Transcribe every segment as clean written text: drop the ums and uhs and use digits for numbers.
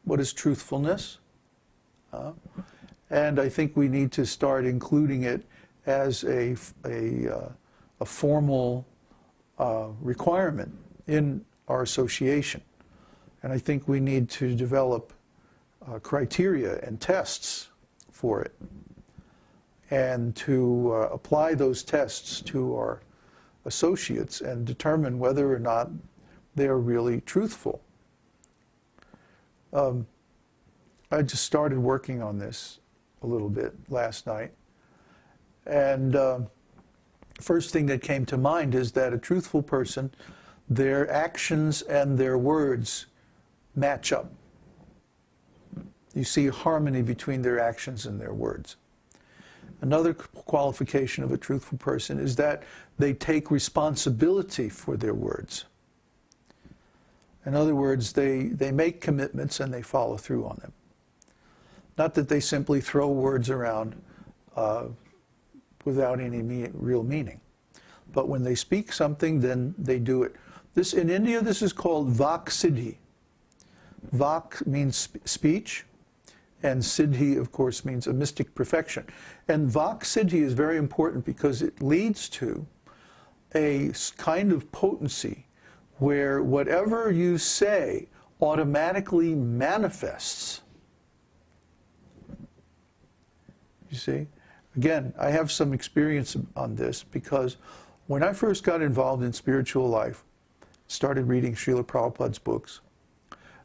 what is truthfulness? And I think we need to start including it as a formal requirement in our association. And I think we need to develop criteria and tests for it, and to apply those tests to our associates and determine whether or not they're really truthful. I just started working on this a little bit last night, and first thing that came to mind is that a truthful person, their actions and their words match up. You see harmony between their actions and their words. Another qualification of a truthful person is that they take responsibility for their words. In other words, they make commitments and they follow through on them. Not that they simply throw words around without any real meaning. But when they speak something, then they do it. In India, this is called Vak Siddhi. Vak means speech, and Siddhi, of course, means a mystic perfection. And Vak Siddhi is very important because it leads to a kind of potency where whatever you say automatically manifests. You see? Again, I have some experience on this because when I first got involved in spiritual life, started reading Srila Prabhupada's books,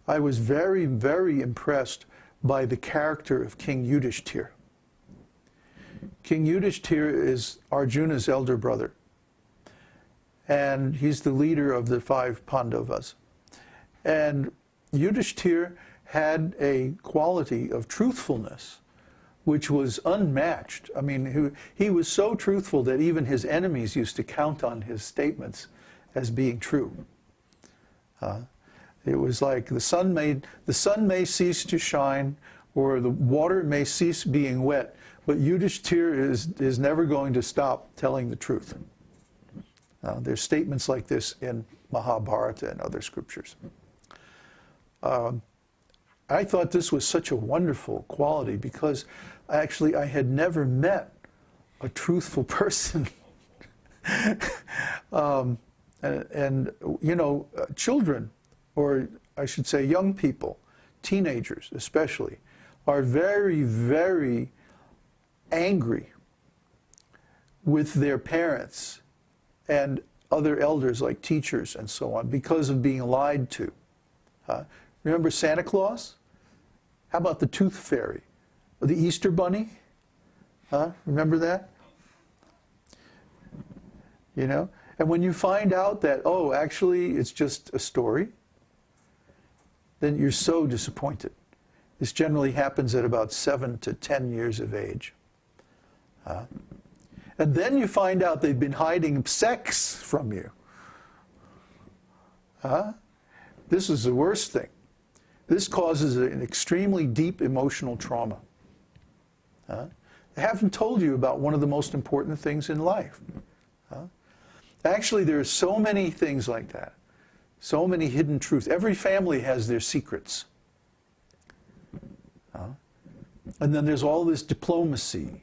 I was very, very impressed by the character of King Yudhishthira. King Yudhishthira is Arjuna's elder brother, and he's the leader of the 5 Pandavas. And Yudhishthira had a quality of truthfulness which was unmatched. I mean, he was so truthful that even his enemies used to count on his statements as being true. It was like the sun may cease to shine, or the water may cease being wet, but Yudhishthira is never going to stop telling the truth. There's statements like this in Mahabharata and other scriptures. I thought this was such a wonderful quality because actually I had never met a truthful person. And you know, children, or I should say young people, teenagers especially, are very, very angry with their parents and other elders like teachers and so on because of being lied to. Remember Santa Claus? How about the Tooth Fairy? Or the Easter Bunny? Remember that? You know? And when you find out that, oh, actually it's just a story, then you're so disappointed. This generally happens at about 7 to 10 years of age. And then you find out they've been hiding sex from you. This is the worst thing. This causes an extremely deep emotional trauma. They haven't told you about one of the most important things in life. Actually, there are so many things like that. So many hidden truths. Every family has their secrets. And then there's all this diplomacy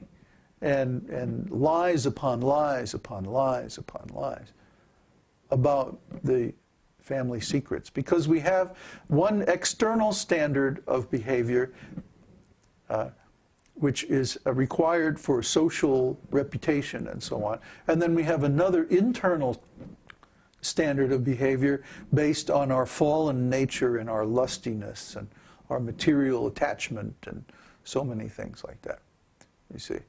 and lies upon lies upon lies upon lies about the family secrets, because we have one external standard of behavior which is required for social reputation and so on, and then we have another internal standard of behavior based on our fallen nature and our lustiness and our material attachment and so many things like that, you see.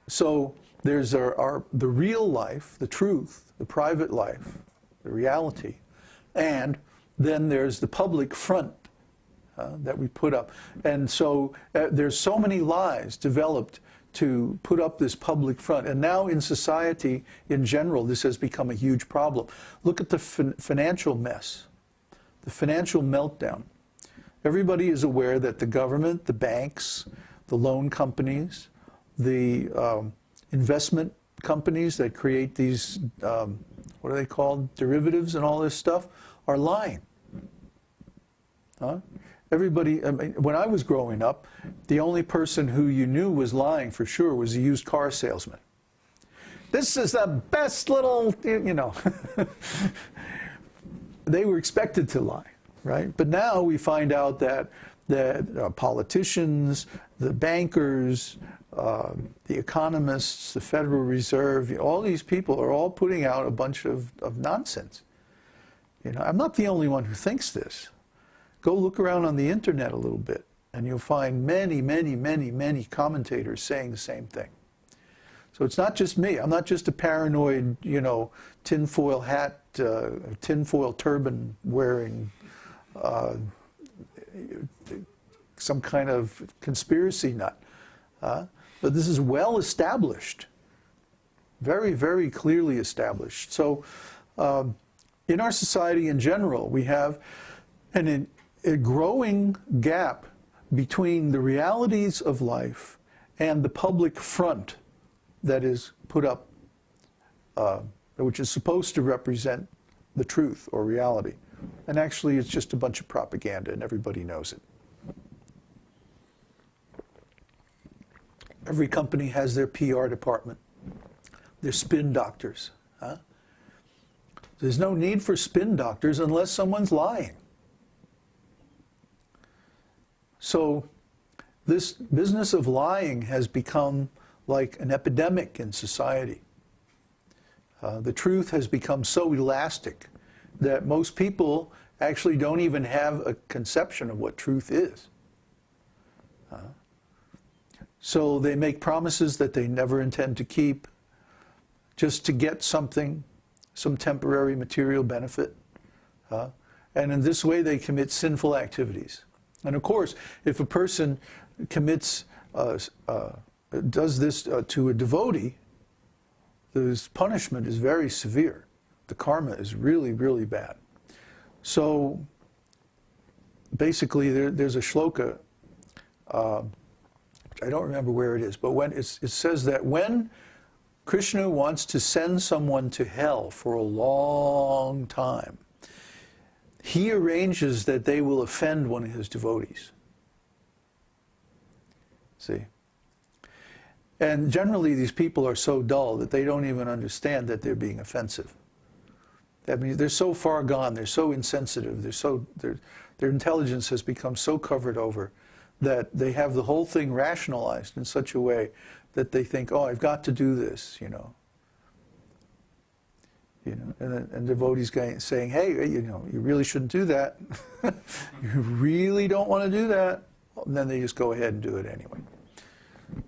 So there's the real life, the truth, the private life, the reality, and then there's the public front that we put up. And so there's so many lies developed to put up this public front. And now in society in general, this has become a huge problem. Look at the financial mess, the financial meltdown. Everybody is aware that the government, the banks, the loan companies, the investment companies that create these, what are they called, derivatives and all this stuff, are lying. Everybody, I mean, when I was growing up, the only person who you knew was lying for sure was a used car salesman. This is the best little, you know. They were expected to lie, right? But now we find out that politicians, the bankers, the economists, the Federal Reserve, all these people are all putting out a bunch of nonsense. You know, I'm not the only one who thinks this. Go look around on the internet a little bit, and you'll find many, many, many, many commentators saying the same thing. So it's not just me. I'm not just a paranoid, you know, tinfoil hat, tinfoil turban wearing, some kind of conspiracy nut. But this is well established, very, very clearly established. So in our society in general, we have a growing gap between the realities of life and the public front that is put up, which is supposed to represent the truth or reality. And actually it's just a bunch of propaganda and everybody knows it. Every company has their PR department. They're spin doctors. There's no need for spin doctors unless someone's lying. So this business of lying has become like an epidemic in society. The truth has become so elastic that most people actually don't even have a conception of what truth is. So they make promises that they never intend to keep just to get something, some temporary material benefit. And in this way they commit sinful activities. And of course, if a person commits, does this to a devotee, the punishment is very severe. The karma is really, really bad. So basically there's a shloka, I don't remember where it is, but when it says that when Krishna wants to send someone to hell for a long time, he arranges that they will offend one of his devotees. See? And generally these people are so dull that they don't even understand that they're being offensive. That means they're so far gone, they're so insensitive, their intelligence has become so covered over that they have the whole thing rationalized in such a way that they think, oh, I've got to do this, you know. And devotees saying, hey, you know, you really shouldn't do that. You really don't want to do that. And then they just go ahead and do it anyway.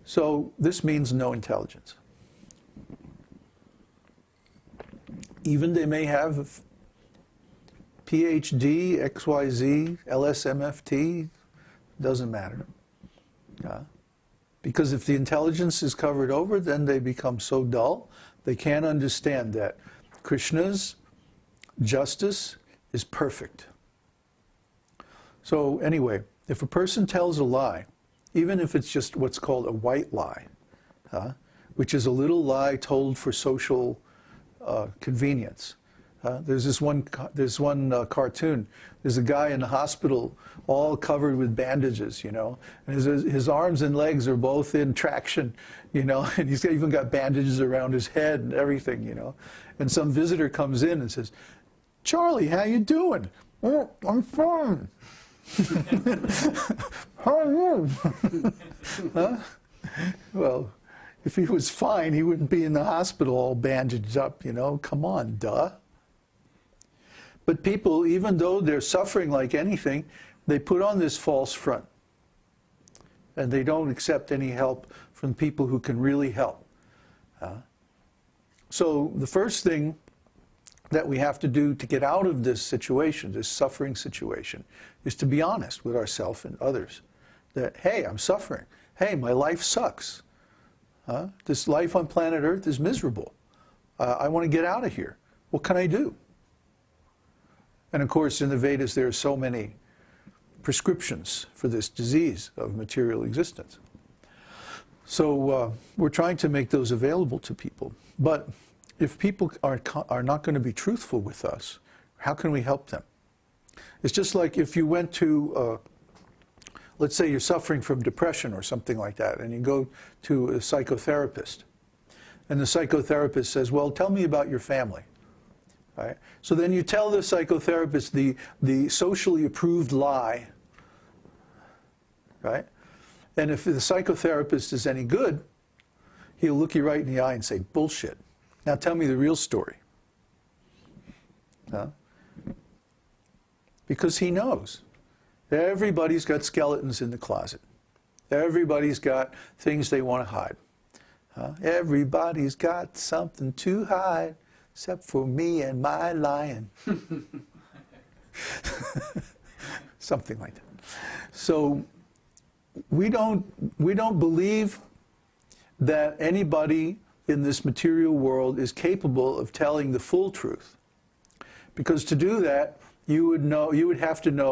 So this means no intelligence. Even they may have PhD, XYZ, LSMFT, doesn't matter. Because if the intelligence is covered over, then they become so dull, they can't understand that Krishna's justice is perfect. So anyway, if a person tells a lie, even if it's just what's called a white lie, which is a little lie told for social convenience. There's one cartoon. There's a guy in the hospital all covered with bandages, you know, and his arms and legs are both in traction, you know, and he's even got bandages around his head and everything, you know. And some visitor comes in and says, "Charlie, how you doing?" "Oh, I'm fine." "How are you?" Well, if he was fine, he wouldn't be in the hospital all bandaged up, you know. Come on, duh. But people, even though they're suffering like anything, they put on this false front. And they don't accept any help from people who can really help. So the first thing that we have to do to get out of this situation, this suffering situation, is to be honest with ourselves and others. That, hey, I'm suffering. Hey, my life sucks. This life on planet Earth is miserable. I want to get out of here. What can I do? And of course, in the Vedas, there are so many prescriptions for this disease of material existence. So we're trying to make those available to people. But if people are not going to be truthful with us, how can we help them? It's just like if you went to let's say you're suffering from depression or something like that, and you go to a psychotherapist. And the psychotherapist says, well, tell me about your family. Right? So then you tell the psychotherapist the socially approved lie. Right? And if the psychotherapist is any good, he'll look you right in the eye and say, bullshit. Now tell me the real story. Huh? Because he knows. Everybody's got skeletons in the closet. Everybody's got things they want to hide. Everybody's got something to hide, except for me and my lion. Something like that. So we don't believe that anybody in this material world is capable of telling the full truth. Because to do that, you would have to know